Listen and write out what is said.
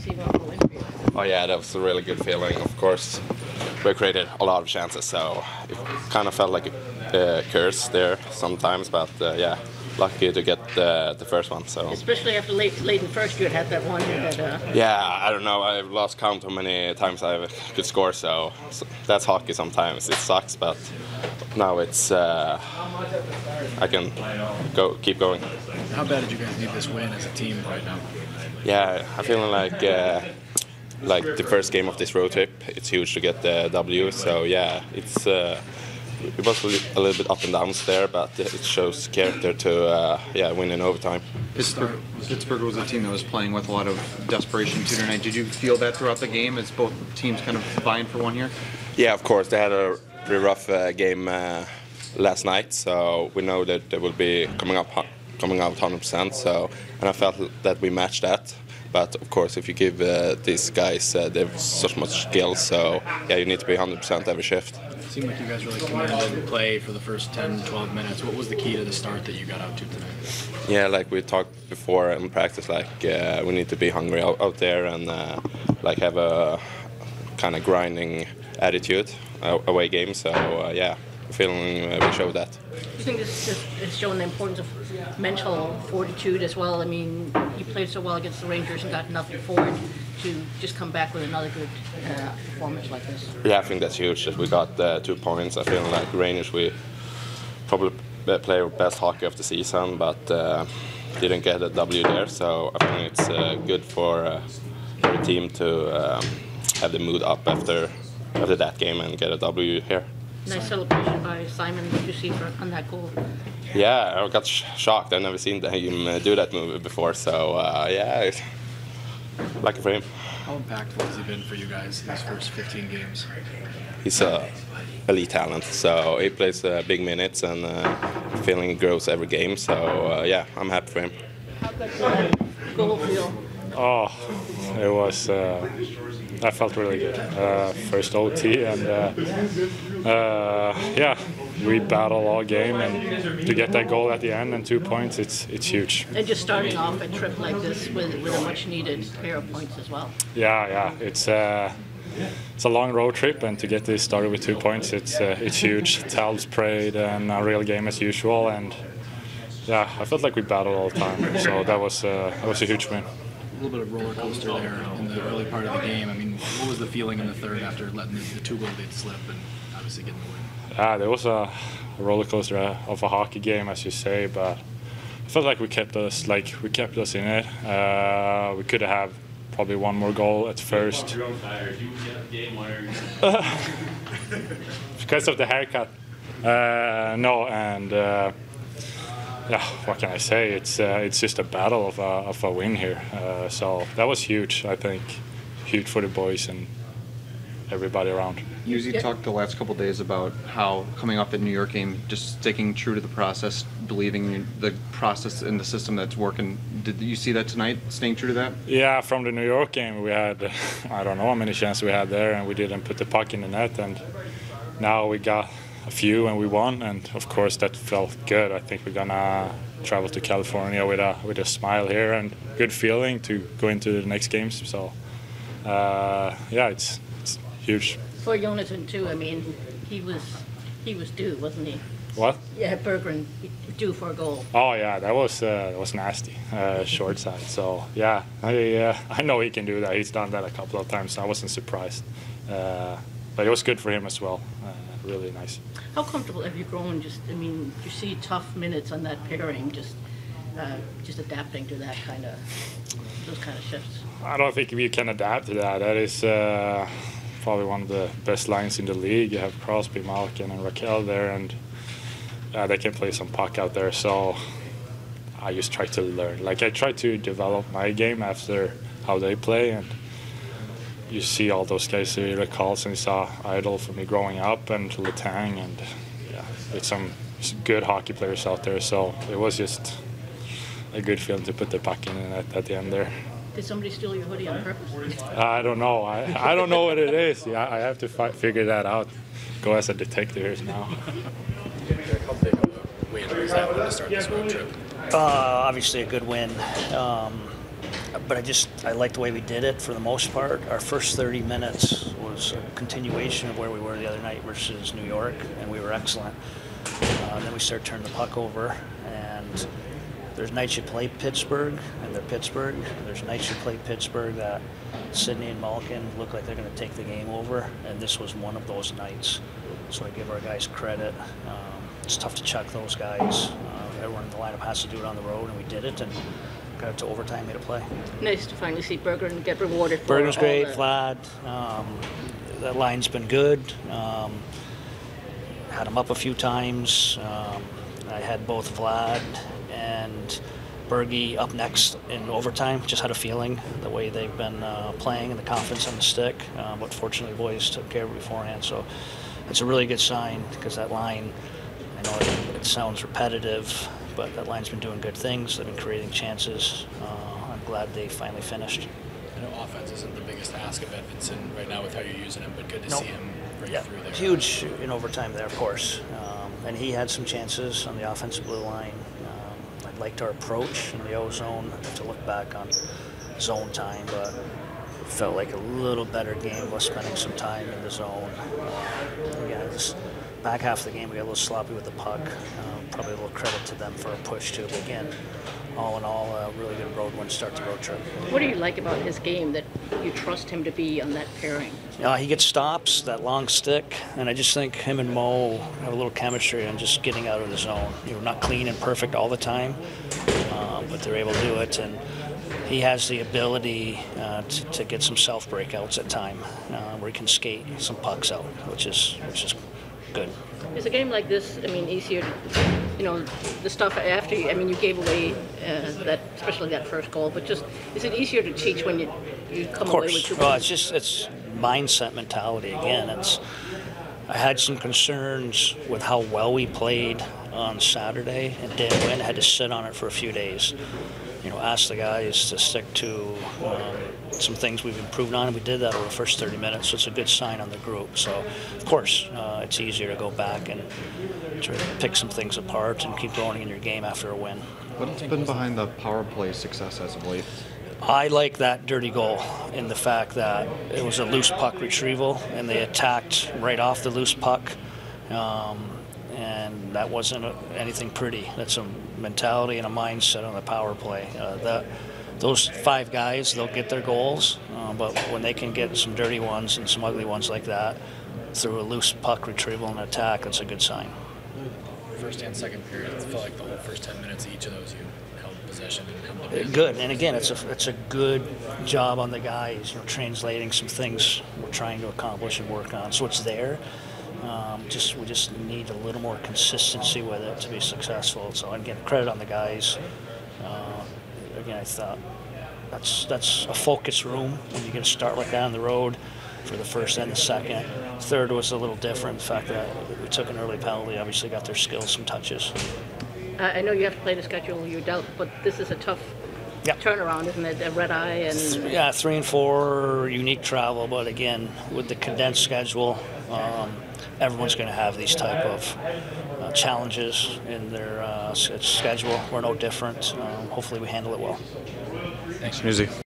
see one goal in for you. Oh yeah, that was a really good feeling. Of course, we created a lot of chances, so it kind of felt like a curse there sometimes. But yeah, lucky to get the first one. So especially after late in first, you had that one that. Yeah, I don't know. I've lost count how many times I could score. So that's hockey. Sometimes it sucks, but now it's I can keep going. How bad did you guys need this win as a team right now? Yeah, I'm feeling like the first game of this road trip. It's huge to get the W. So yeah, it was a little bit up and downs there, but it shows character to win in overtime. Pittsburgh was a team that was playing with a lot of desperation tonight. Did you feel that throughout the game as both teams kind of vying for one here? Yeah, of course. They had a pretty rough game last night, so we know that they will be coming out 100%. So, and I felt that we matched that. But of course, if you give these guys, they have such much skill. So yeah, you need to be 100% every shift. It seemed like you guys really commanded play for the first 10, 12 minutes. What was the key to the start that you got out to tonight? Yeah, like we talked before in practice, we need to be hungry out there and have a kind of grinding attitude away game. So yeah, feeling we showed that. Do you think this is showing the importance of mental fortitude as well? I mean, you played so well against the Rangers and got nothing for it. To just come back with another good performance like this. Yeah, I think that's huge that we got 2 points. I feel like Rangers, we probably play our best hockey of the season, but didn't get a W there. So I think it's good for the team to have the mood up after that game and get a W here. Nice celebration by Simon. What did you see on that goal? Yeah, I got shocked. I've never seen him do that move before. So yeah. Lucky for him. How impactful has he been for you guys these first 15 games? He's a elite talent, so he plays big minutes and feeling he grows every game. So yeah, I'm happy for him. How good did that goal feel? Oh, it was. I felt really good. First OT and yeah, we battled all game and to get that goal at the end and 2 points, it's huge. And just starting off a trip like this with a much needed pair of points as well. Yeah, it's a long road trip and to get this started with 2 points, it's huge. Talb's prayed and a real game as usual, and yeah, I felt like we battled all the time. So that was a huge win. A little bit of roller coaster there in the early part of the game. I mean, what was the feeling in the third after letting the 2-goal lead slip and obviously getting the win? There was a roller coaster of a hockey game, as you say, but I felt like we kept us in it. We could have probably one more goal at first. Because of the haircut. Yeah, what can I say? It's just a battle of a win here. So that was huge. I think huge for the boys and everybody around. You talked the last couple of days about how coming off the New York game, just sticking true to the process, believing in the process and the system that's working. Did you see that tonight? Staying true to that? Yeah, from the New York game, we had I don't know how many chances we had there, and we didn't put the puck in the net. And now we got a few and we won, and of course that felt good. I think we're gonna travel to California with a smile here and good feeling to go into the next games. So yeah, it's huge. For Jonatan too, I mean, he was due, wasn't he? What? Yeah, Berggren due for a goal. Oh yeah, that was nasty, short side. So yeah, I know he can do that. He's done that a couple of times. So I wasn't surprised, but it was good for him as well. Really nice. How comfortable have you grown? You see tough minutes on that pairing, just adapting to those kind of shifts. I don't think you can adapt to that. That is probably one of the best lines in the league. You have Crosby, Malkin, and Raquel there, and they can play some puck out there. So I just try to learn. I try to develop my game after how they play, and you see all those guys. Erik Karlsson is an idol for me growing up, and Letang, and yeah, it's some good hockey players out there. So it was just a good feeling to put the puck in at the end there. Did somebody steal your hoodie on purpose? I don't know. I don't know what it is. Yeah, I have to figure that out. Go as a detective here now. How big of a win was that to start this road trip? Obviously a good win. but I liked the way we did it for the most part. Our first 30 minutes was a continuation of where we were the other night versus New York, and we were excellent. Then we started turning the puck over, and there's nights you play Pittsburgh, and they're Pittsburgh. There's nights you play Pittsburgh that Sidney and Malkin look like they're going to take the game over, and this was one of those nights. So I give our guys credit. It's tough to check those guys. Everyone in the lineup has to do it on the road, and we did it, and got it to overtime, made a play. Nice to finally see Berggren get rewarded for Berggren's great, the... Vlad. That line's been good. Had him up a few times. I had both Vlad and Bergie up next in overtime. Just had a feeling the way they've been playing and the confidence on the stick. But fortunately, boys took care of it beforehand. So it's a really good sign because that line, I know it sounds repetitive, but that line's been doing good things. They've been creating chances. I'm glad they finally finished. I know offense isn't the biggest ask of Edvinsson right now with how you're using him, but good to see him break through there. Huge in overtime there, of course. And he had some chances on the offensive blue line. I liked our approach in the O-zone. I have to look back on zone time, but it felt like a little better game of us spending some time in the zone. Again, this back half of the game, we got a little sloppy with the puck. Probably a little credit to them for a push, too. But again, all in all, a really good road win start to road trip. What do you like about his game that you trust him to be on that pairing? He gets stops, that long stick, and I just think him and Mo have a little chemistry on just getting out of the zone. Not clean and perfect all the time, but they're able to do it. And he has the ability to get some self-breakouts at time, where he can skate some pucks out, which is good. Is a game like this, easier to, the stuff after you, you gave away that, especially that first goal, but just, is it easier to teach when you come away with 2 points? It's mindset mentality again. I had some concerns with how well we played on Saturday and didn't win. I had to sit on it for a few days. Ask the guys to stick to some things we've improved on, and we did that over the first 30 minutes, so it's a good sign on the group. So, of course, it's easier to go back and try to pick some things apart and keep growing in your game after a win. What's been behind the power play success as of late? I like that dirty goal in the fact that it was a loose puck retrieval, and they attacked right off the loose puck. And that wasn't anything pretty. That's a mentality and a mindset on the power play. Those 5 guys, they'll get their goals, but when they can get some dirty ones and some ugly ones like that through a loose puck retrieval and attack, that's a good sign. First and second period, it felt like the whole first 10 minutes of each of those you held possession and held them. Good, and again, it's a good job on the guys, translating some things we're trying to accomplish and work on. So it's there. We just need a little more consistency with it to be successful. So again, credit on the guys. Again, I thought that's a focus room when you get a start like that on the road for the first and the second. Third was a little different. The fact that we took an early penalty obviously got their skills some touches. I know you have to play the schedule you dealt, but this is a tough turnaround, isn't it? A red eye and 3 and 4 unique travel, but again, with the condensed schedule, everyone's going to have these type of challenges in their schedule. We're no different. Hopefully we handle it well. Thanks, Musi.